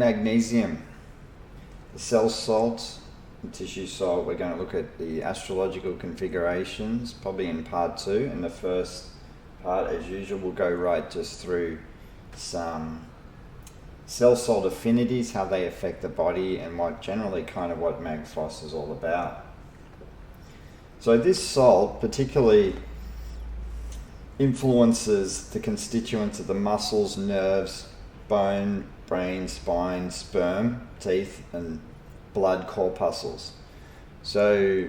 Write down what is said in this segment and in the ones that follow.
magnesium, the cell salts, the tissue salt. We're going to look at the astrological configurations, probably in part 2. In the first part, as usual, we'll go right just through some cell salt affinities, how they affect the body, and what Mag Phos is all about. So this salt particularly influences the constituents of the muscles, nerves, bone, brain, spine, sperm, teeth, and blood corpuscles. So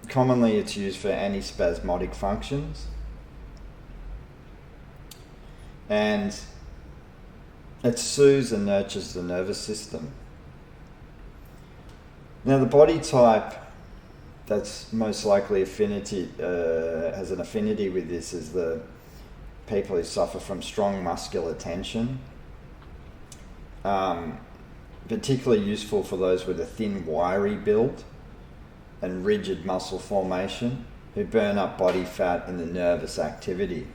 commonly it's used for antispasmodic functions, and it soothes and nurtures the nervous system. Now the body type that's most likely has an affinity with this is the people who suffer from strong muscular tension. Particularly useful for those with a thin, wiry build and rigid muscle formation who burn up body fat in the nervous activity.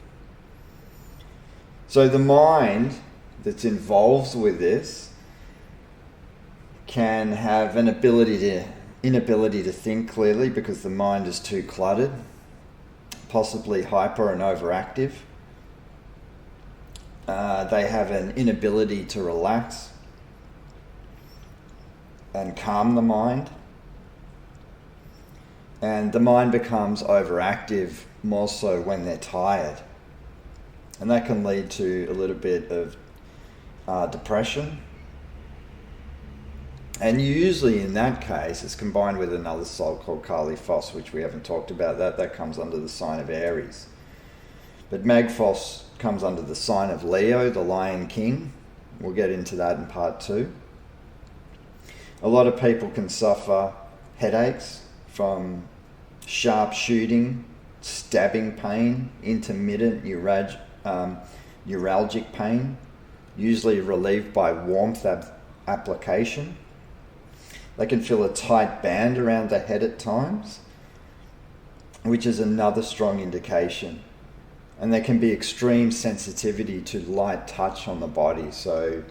So the mind that's involved with this can have an inability to think clearly because the mind is too cluttered, possibly hyper and overactive. They have an inability to relax and calm the mind. And the mind becomes overactive more so when they're tired. And that can lead to a little bit of depression. And usually in that case, it's combined with another salt called Cardiovascular, which we haven't talked about. That comes under the sign of Aries. But Mag Phos comes under the sign of Leo, the Lion King. We'll get into that in part 2. A lot of people can suffer headaches from sharp shooting, stabbing pain, intermittent neuralgic pain, usually relieved by warmth application. They can feel a tight band around the head at times, which is another strong indication. And there can be extreme sensitivity to light touch on the body. So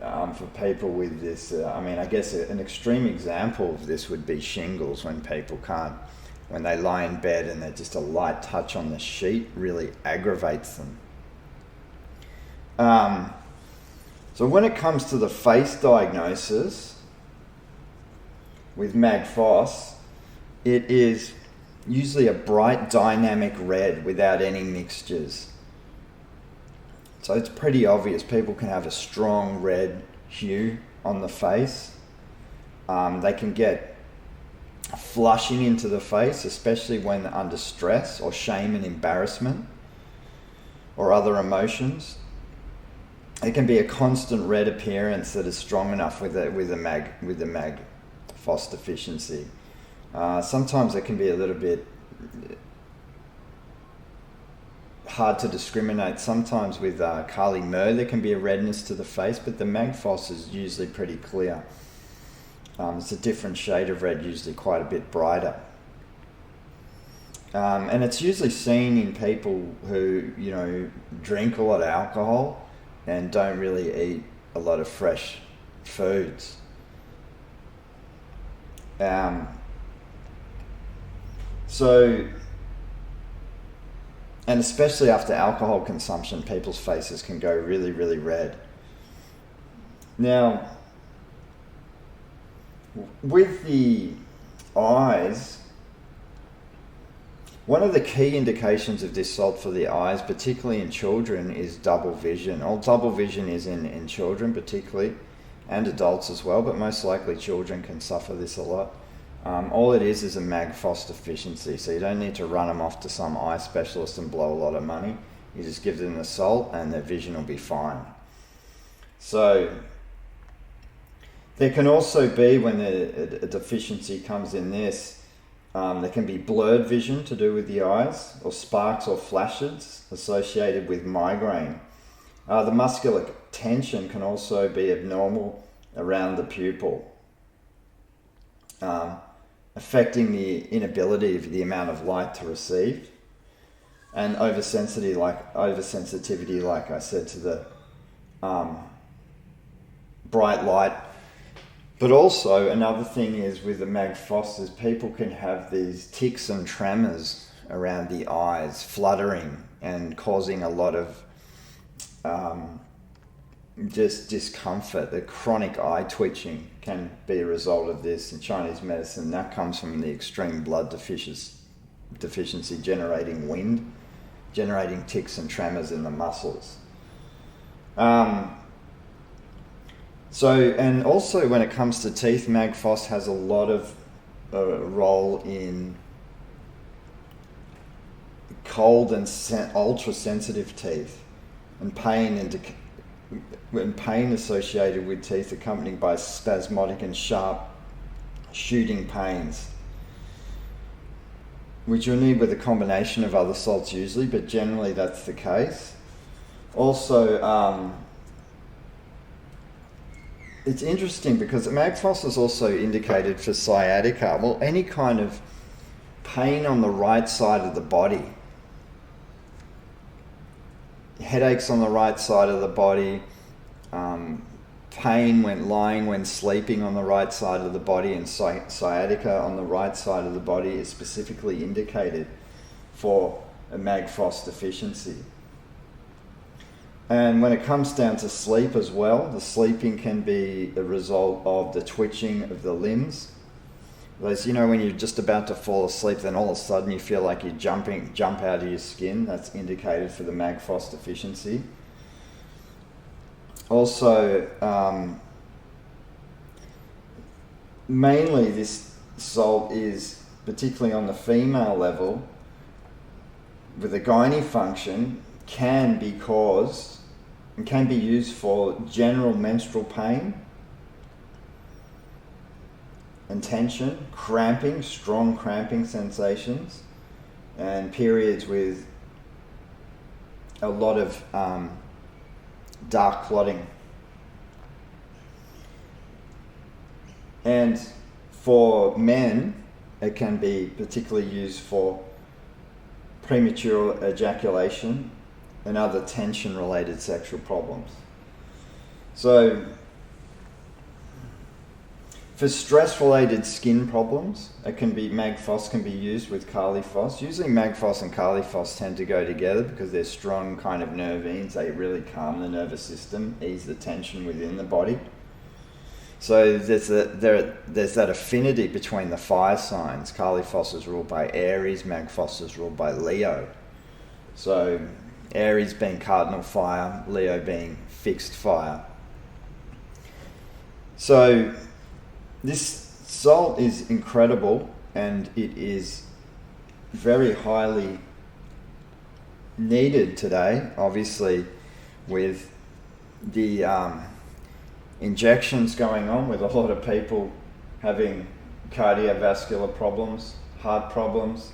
for people with this, I guess an extreme example of this would be shingles, when they lie in bed and just a light touch on the sheet really aggravates them. So when it comes to the face diagnosis with Mag Phos, it is usually a bright dynamic red without any mixtures. So it's pretty obvious. People can have a strong red hue on the face. They can get flushing into the face, especially when under stress or shame and embarrassment or other emotions. It can be a constant red appearance that is strong enough with the Mag Phos deficiency. Sometimes it can be a little bit hard to discriminate. Sometimes with Kali Mer there can be a redness to the face, but the Mag Phos is usually pretty clear. It's a different shade of red, usually quite a bit brighter. And it's usually seen in people who, drink a lot of alcohol and don't really eat a lot of fresh foods. And especially after alcohol consumption, people's faces can go really, really red. Now, with the eyes, one of the key indications of this salt for the eyes, particularly in children, is double vision. All double vision is in children particularly, and adults as well, but most likely children can suffer this a lot. All it is a Mag Phos deficiency, so you don't need to run them off to some eye specialist and blow a lot of money. You just give them the salt and their vision will be fine. So there can also be, when a deficiency comes in this, there can be blurred vision to do with the eyes, or sparks or flashes associated with migraine. The muscular tension can also be abnormal around the pupil, affecting the inability of the amount of light to receive, and oversensitivity, like I said, to the bright light. But also another thing is with the Mag Phos is people can have these tics and tremors around the eyes, fluttering and causing a lot of just discomfort. The chronic eye twitching can be a result of this. In Chinese medicine, that comes from the extreme blood deficiency generating wind, generating tics and tremors in the muscles. And also when it comes to teeth, Mag Phos has a lot of role in cold and ultra-sensitive teeth, and pain associated with teeth accompanied by spasmodic and sharp shooting pains, which you'll need with a combination of other salts usually, but generally that's the case. Also, it's interesting because Mag Phos is also indicated for sciatica. Well, any kind of pain on the right side of the body, headaches on the right side of the body, pain when sleeping on the right side of the body, and sciatica on the right side of the body is specifically indicated for a Mag Phos deficiency. And when it comes down to sleep as well, the sleeping can be a result of the twitching of the limbs. Whereas, when you're just about to fall asleep, then all of a sudden you feel like you jump out of your skin. That's indicated for the Mag Phos deficiency. Also, mainly this salt is, particularly on the female level, with the gynae function, can be caused and can be used for general menstrual pain and tension, cramping, strong cramping sensations, and periods with a lot of dark clotting. And for men, it can be particularly used for premature ejaculation and other tension-related sexual problems. So, for stress-related skin problems, Mag Phos can be used with Carli Phos. Usually Mag Phos and Carli Phos tend to go together because they're strong kind of nervines. They really calm the nervous system, ease the tension within the body. So there's that affinity between the fire signs. Carli Phos is ruled by Aries, Mag Phos is ruled by Leo. So Aries being cardinal fire, Leo being fixed fire. So this salt is incredible, and it is very highly needed today, obviously, with the injections going on, with a lot of people having cardiovascular problems, heart problems.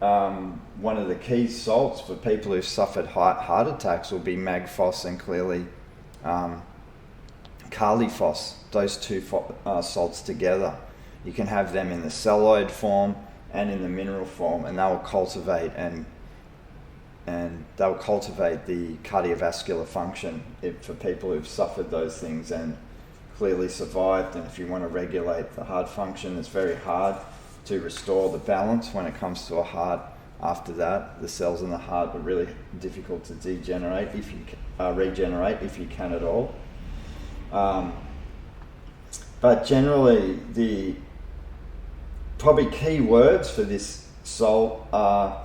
One of the key salts for people who've suffered heart attacks will be Mag Phos and clearly Carli Phos. Those two salts together. You can have them in the celluloid form and in the mineral form, and they'll cultivate the cardiovascular function for people who've suffered those things and clearly survived. And if you want to regulate the heart function, it's very hard to restore the balance when it comes to a heart. After that, the cells in the heart are really difficult to regenerate if you can at all. But generally, the probably key words for this salt are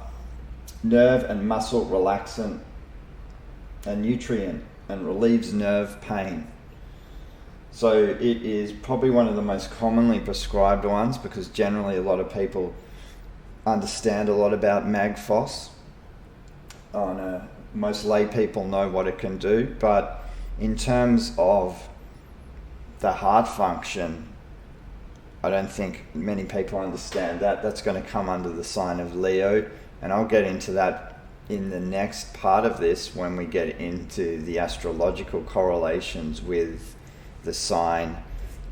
nerve and muscle relaxant and nutrient, and relieves nerve pain. So it is probably one of the most commonly prescribed ones because generally a lot of people understand a lot about Mag Phos. Most lay people know what it can do, but in terms of the heart function, I don't think many people understand that. That's going to come under the sign of Leo, and I'll get into that in the next part of this when we get into the astrological correlations with the sign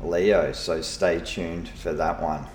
Leo. So stay tuned for that one.